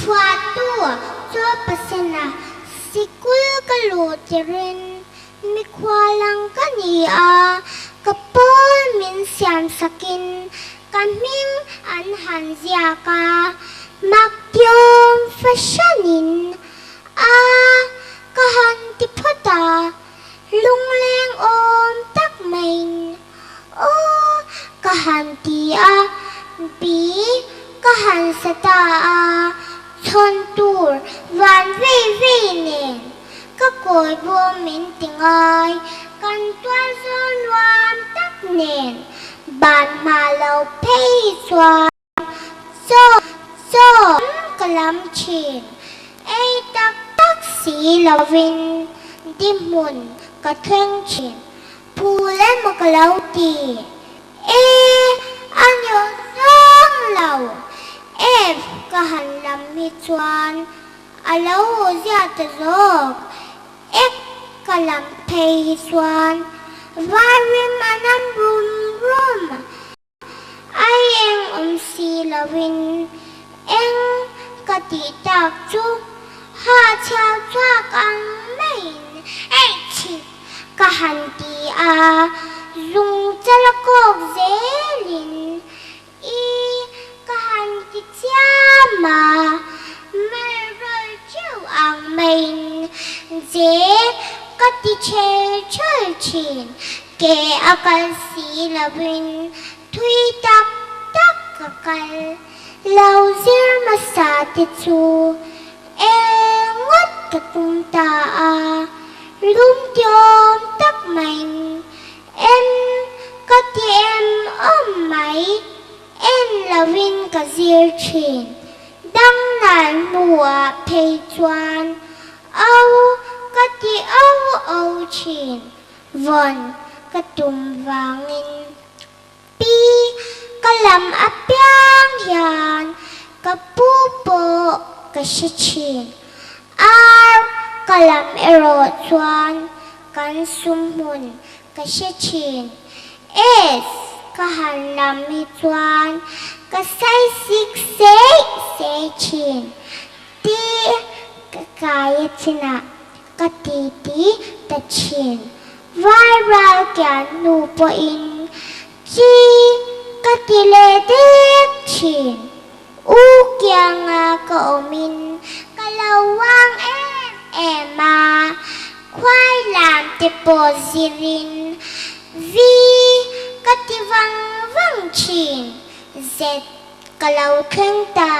chua tua chua pasena sikul kalutirin mi kwalang kania kapol min siam sakin kaming anhan ka makyom fashionin kahan tipota lungleng om takmain o kahan tia bi kahan sata chon tur van vei vei nen kakoy bo min tingay kan tua zon wan tak nen ban malaw pei chua so kalam chin ay tak tak si lovin dimun katheng chin pulen makalaw ti anyo song law kahan lam mi chuan alaw zia zog kalam pei chuan varim anam rum ai si lovin kati tak chu ha chao chuak ang main chi kahan ti zung chalakok zelin kahan ti chiama merol chu ang main je kati chel chin ke akal si lovin thui tak kakal lau zir masati chu ngot katumta lum tiom tak main kati mai lovin ka zir chin dang nan mua pei chuan au kati au chin von katum wangin pi kalam apyang yan kapupo kasichin kalam ero chuan kan sumhun kasichin kahan lam mi chuan kasay se chin ti kakaya china katiti tachin viral kyan nupo in chi katile dek chin ukya nga kaumin kalawang ema kway lam tipo zirin vi kativang vang chin zet kalaw keng ta